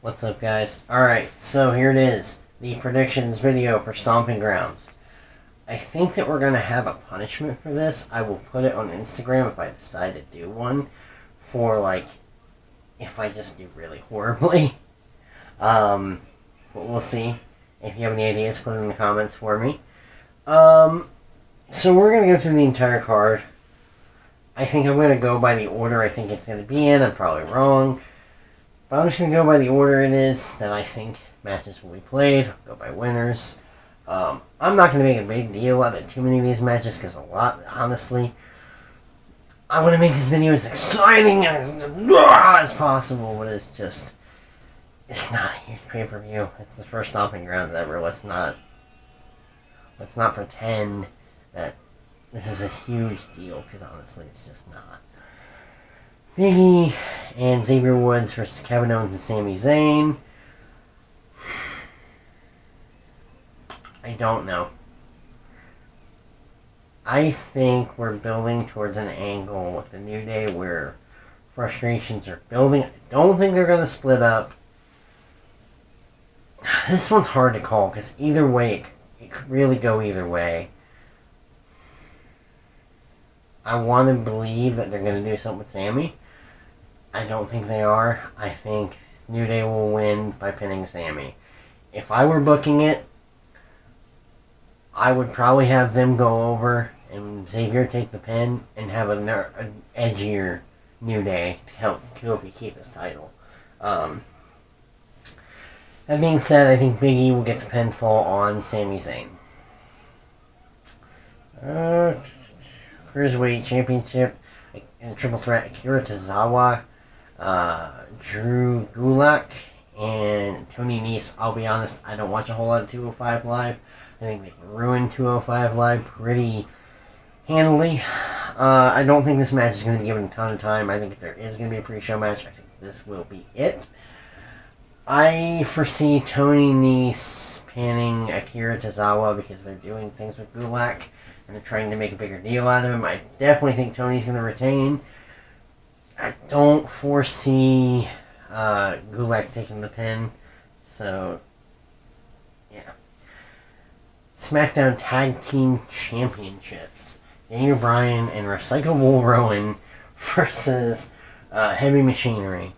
What's up, guys? Alright, so here it is. The predictions video for Stomping Grounds. I think that we're going to have a punishment for this. I will put it on Instagram if I decide to do one. For, if I just do really horribly. But we'll see. If you have any ideas, put them in the comments for me. So we're going to go through the entire card. I think I'm going to go by the order I think it's going to be in. I'm probably wrong. But I'm just going to go by the order it is that I think matches will be played. Go by winners. I'm not going to make a big deal out of too many of these matches because honestly, I want to make this video as exciting and as possible, but it's not a huge pay-per-view. It's the first Stomping Grounds ever. Let's not pretend that this is a huge deal, because honestly, it's just not. Nikki and Xavier Woods versus Kevin Owens and Sami Zayn. I don't know. I think we're building towards an angle with the New Day where frustrations are building. I don't think they're going to split up. This one's hard to call because either way, it could really go either way. I want to believe that they're going to do something with Sami. I don't think they are. I think New Day will win by pinning Sami. If I were booking it, I would probably have them go over and Xavier take the pin and have an edgier New Day to help Kofi keep his title. That being said, I think Big E will get the pinfall on Sami Zayn. Cruiserweight Championship, triple threat, Akira Tozawa, Drew Gulak, and Tony Nese. I'll be honest, I don't watch a whole lot of 205 Live. I think they ruined 205 Live pretty handily. I don't think this match is going to be given a ton of time. I think if there is going to be a pre-show match, I think this will be it. I foresee Tony Nese pinning Akira Tozawa because they're doing things with Gulak and they're trying to make a bigger deal out of him. I definitely think Tony's going to retain. I don't foresee Gulak taking the pin. So, yeah. SmackDown Tag Team Championships. Bryan and Recyclable Rowan versus Heavy Machinery.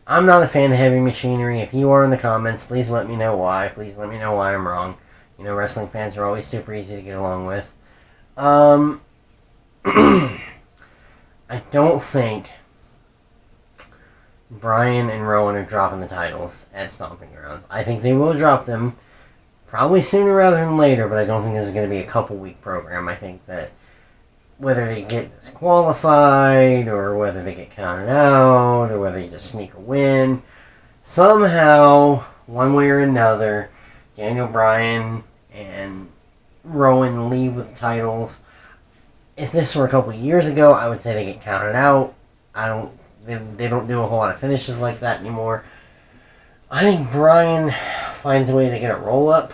I'm not a fan of Heavy Machinery. If you are in the comments, please let me know why. Please let me know why I'm wrong. You know, wrestling fans are always super easy to get along with. I don't think Bryan and Rowan are dropping the titles at Stomping Grounds. I think they will drop them probably sooner rather than later, but I don't think this is going to be a couple-week program. I think that whether they get disqualified, or whether they get counted out, or whether they just sneak a win, somehow, one way or another, Bryan and Rowan leave with titles. If this were a couple years ago, I would say they get counted out. They don't do a whole lot of finishes like that anymore. I think Bryan finds a way to get a roll-up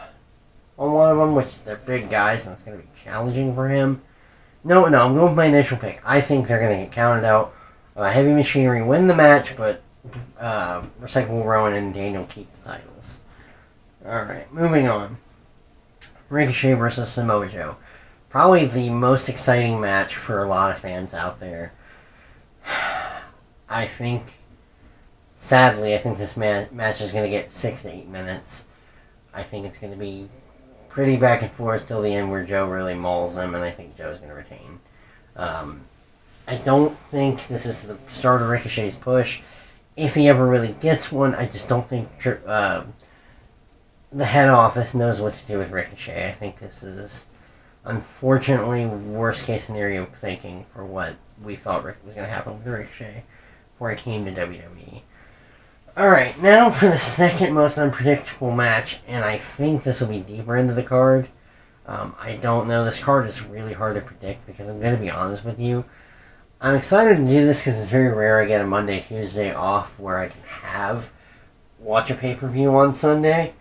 on one of them, which they're big guys, and it's going to be challenging for him. No, I'm going with my initial pick. I think they're going to get counted out. Heavy Machinery win the match, but Recyclable Rowan and Daniel keep the titles. Alright, moving on. Ricochet versus Samoa Joe. Probably the most exciting match for a lot of fans out there. Sadly, I think this match is going to get 6 to 8 minutes. I think it's going to be pretty back and forth till the end where Joe really mauls him, and I think Joe's going to retain. I don't think this is the start of Ricochet's push. If he ever really gets one, I just don't think the head office knows what to do with Ricochet. I think this is, unfortunately, worst case scenario thinking for what we thought was going to happen with Ricochet before he came to WWE. Alright, now for the second most unpredictable match, and I think this will be deeper into the card. I don't know, this card is really hard to predict because I'm going to be honest with you. I'm excited to do this because it's very rare I get a Monday, Tuesday off where I can watch a pay-per-view on Sunday.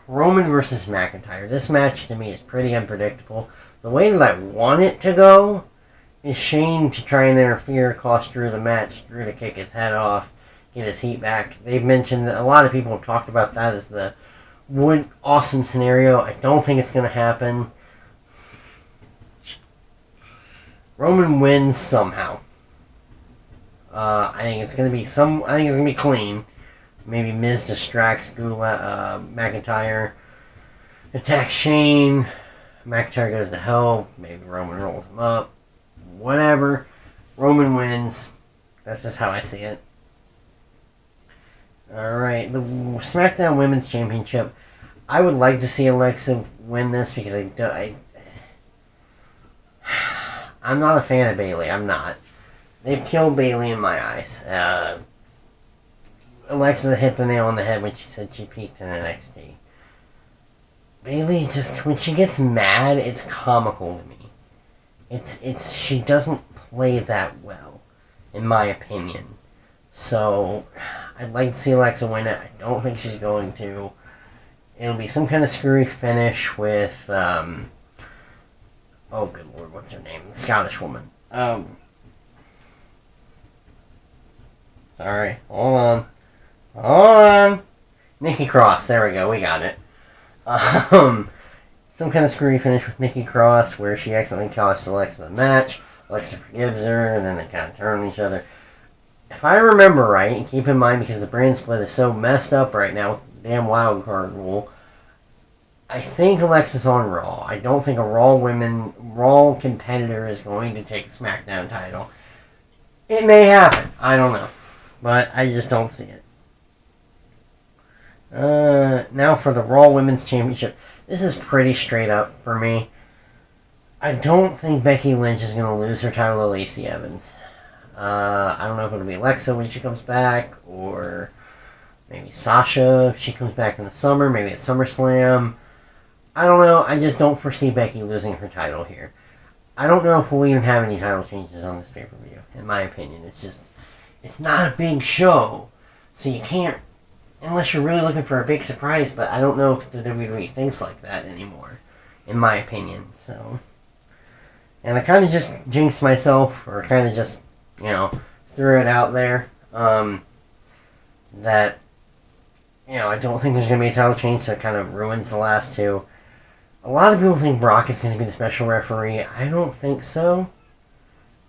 Roman versus McIntyre. This match to me is pretty unpredictable. The way that I want it to go is Shane to try and interfere, cost Drew the match, Drew to kick his head off, get his heat back. They've mentioned that a lot of people have talked about that as the awesome scenario. I don't think it's going to happen. Roman wins somehow. I think it's going to be clean. Maybe Miz distracts McIntyre, attacks Shane. McIntyre goes to hell. Maybe Roman rolls him up. Whatever. Roman wins. That's just how I see it. Alright, the SmackDown Women's Championship. I would like to see Alexa win this because I'm not a fan of Bayley. I'm not. They've killed Bayley in my eyes. Alexa hit the nail on the head when she said she peaked in NXT. Bayley just, when she gets mad, it's comical to me. She doesn't play that well, in my opinion. So, I'd like to see Alexa win it. I don't think she's going to. It'll be some kind of screwy finish with, oh good lord, what's her name? The Scottish woman. Sorry, hold on. Nikki Cross, there we go, we got it. Some kind of screwy finish with Nikki Cross where she accidentally costs Alexa the match. Alexa forgives her, and then they kind of turn on each other. If I remember right, and keep in mind because the brand split is so messed up right now with the damn wild card rule, I think Alexa's on Raw. I don't think a Raw competitor is going to take a SmackDown title. It may happen. I don't know. But I just don't see it. Now for the Raw Women's Championship. This is pretty straight up for me. I don't think Becky Lynch is going to lose her title to Lacey Evans. I don't know if it'll be Alexa when she comes back, or maybe Sasha if she comes back in the summer, maybe at SummerSlam. I don't know. I just don't foresee Becky losing her title here. I don't know if we'll even have any title changes on this pay-per-view, in my opinion. It's not a big show, so you can't, unless you're really looking for a big surprise, but I don't know if the WWE thinks like that anymore, in my opinion, so. And I kind of just jinxed myself, or kind of just, threw it out there, that, I don't think there's going to be a title change, so it kind of ruins the last two. A lot of people think Brock is going to be the special referee. I don't think so.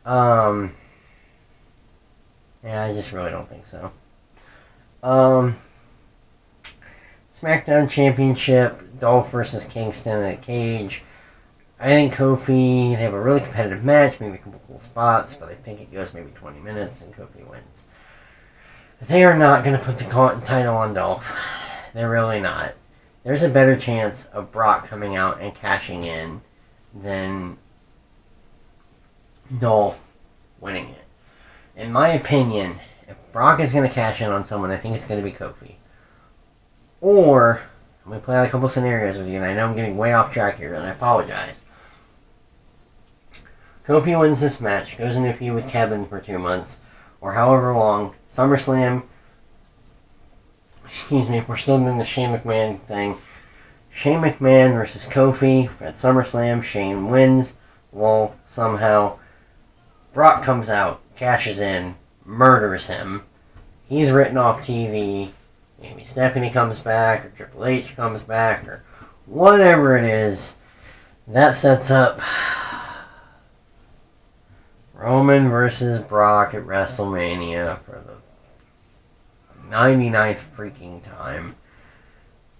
Yeah, I just really don't think so. SmackDown Championship, Dolph versus Kingston in a cage. I think Kofi, they have a really competitive match, maybe a couple cool spots, but I think it goes maybe 20 minutes and Kofi wins. But they are not going to put the title on Dolph. They're really not. There's a better chance of Brock coming out and cashing in than Dolph winning it. In my opinion, if Brock is going to cash in on someone, I think it's going to be Kofi. Or, I'm going to play out a couple scenarios with you, and I know I'm getting way off track here, and I apologize. Kofi wins this match, goes into a feud with Kevin for 2 months, or however long. SummerSlam, if we're still doing the Shane McMahon thing. Shane McMahon versus Kofi at SummerSlam. Shane wins. Well, somehow, Brock comes out, cashes in, murders him. He's written off TV. Maybe Stephanie comes back, or Triple H comes back, or whatever it is. That sets up Roman versus Brock at WrestleMania for the 99th freaking time.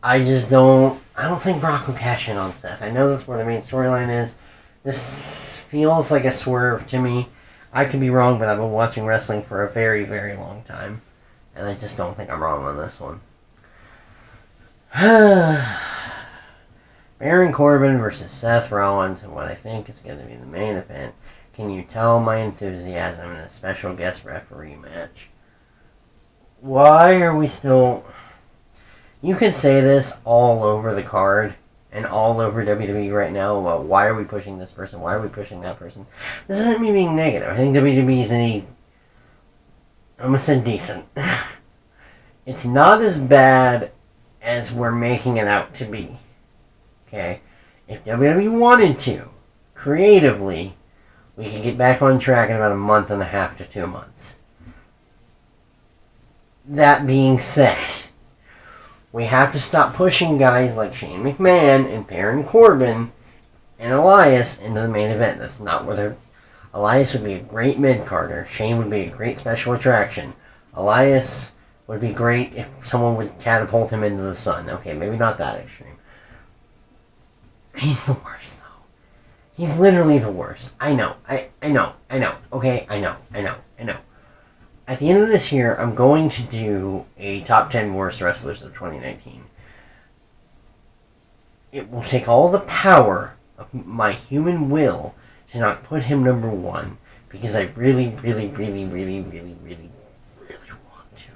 I don't think Brock will cash in on Seth. I know that's where the main storyline is. This feels like a swerve to me. I could be wrong, but I've been watching wrestling for a very, very long time. And I just don't think I'm wrong on this one. Baron Corbin versus Seth Rollins in what I think is going to be the main event. Can you tell my enthusiasm in a special guest referee match? Why are we still... You could say this all over the card and all over WWE right now about why are we pushing this person, why are we pushing that person. This isn't me being negative. I think WWE is I almost said decent. It's not as bad as we're making it out to be. Okay? If WWE wanted to, creatively, we could get back on track in about a month and a half to 2 months. that being said, we have to stop pushing guys like Shane McMahon and Baron Corbin and Elias into the main event. That's not where they're... Elias would be a great mid-carder. Shane would be a great special attraction. Elias would be great if someone would catapult him into the sun. Okay, maybe not that extreme. He's the worst, though. He's literally the worst. I know. I know. Okay, I know. At the end of this year, I'm going to do a top 10 worst wrestlers of 2019. It will take all the power of my human will to not put him number one, because I really want to.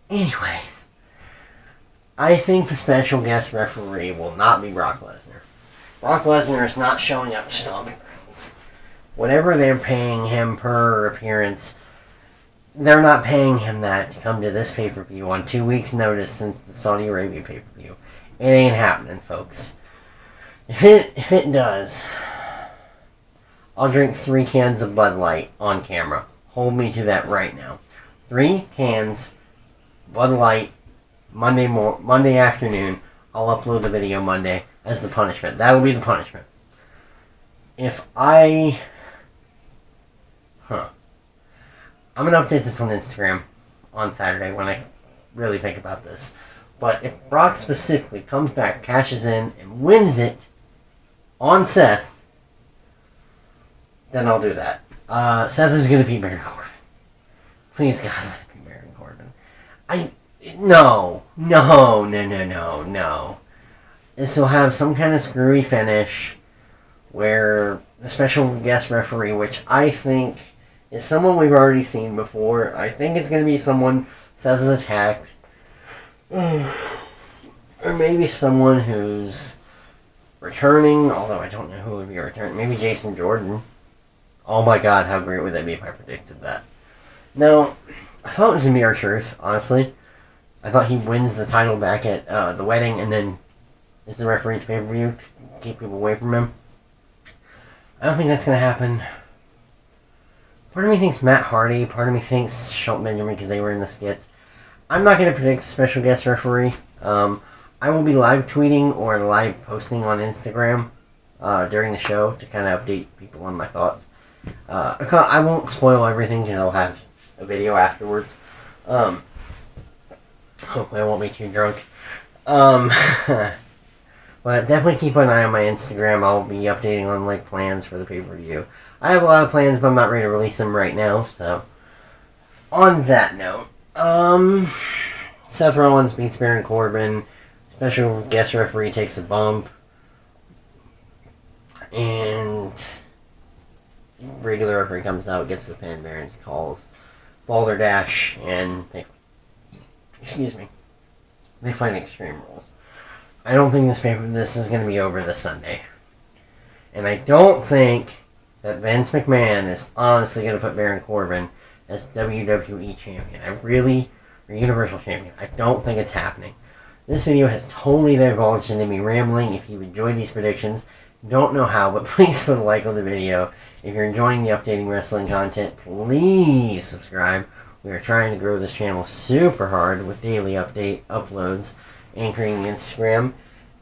Anyways, I think the special guest referee will not be Brock Lesnar. Brock Lesnar is not showing up to Stomping Grounds. Whatever they're paying him per appearance, they're not paying him that to come to this pay-per-view on 2 weeks' notice since the Saudi Arabia pay-per-view. It ain't happening, folks. If it does, I'll drink 3 cans of Bud Light on camera. Hold me to that right now. 3 cans, Bud Light, Monday afternoon. I'll upload the video Monday as the punishment. That will be the punishment. I'm going to update this on Instagram on Saturday when I really think about this. But if Brock specifically comes back, cashes in, and wins it on Seth, then I'll do that. Seth is going to beat Baron Corbin. Please, God, let it be Baron Corbin. No. This will have some kind of screwy finish where the special guest referee, which I think is someone we've already seen before. I think it's going to be someone Seth has attacked. Or maybe someone who's returning, although I don't know who would be returning. Maybe Jason Jordan. Oh my god, how great would that be if I predicted that? No, I thought it was going to be R-Truth, honestly. I thought he wins the title back at the wedding and then is the referee at the pay-per-view to keep people away from him. I don't think that's going to happen. Part of me thinks Matt Hardy, part of me thinks Shelton Benjamin because they were in the skits. I'm not going to predict special guest referee. I will be live tweeting or live posting on Instagram during the show to kind of update people on my thoughts. I won't spoil everything because I'll have a video afterwards. Hopefully I won't be too drunk. But definitely keep an eye on my Instagram. I'll be updating on plans for the pay-per-view. I have a lot of plans, but I'm not ready to release them right now, so on that note, Seth Rollins beats Baron Corbin, special guest referee takes a bump, and regular referee comes out, gets the pin, Baron calls Balderdash, and they fight Extreme Rules. I don't think this is going to be over this Sunday. And I don't think that Vince McMahon is honestly going to put Baron Corbin as WWE Champion. Or Universal Champion. I don't think it's happening. This video has totally divulged into me rambling. If you enjoyed these predictions, don't know how, but please put a like on the video. If you're enjoying the updating wrestling content, please subscribe. We are trying to grow this channel super hard with daily uploads, anchoring Instagram.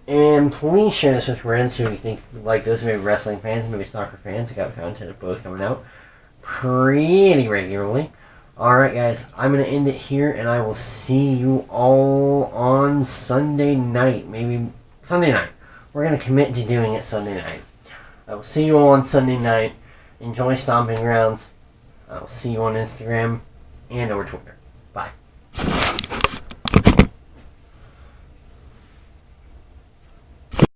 And please share this with friends who you think like this, maybe wrestling fans, maybe soccer fans. I got content of both coming out pretty regularly. Alright guys, I'm going to end it here, and I will see you all on Sunday night. Maybe Sunday night. We're going to commit to doing it Sunday night. I will see you all on Sunday night. Enjoy Stomping Grounds. I will see you on Instagram and over Twitter.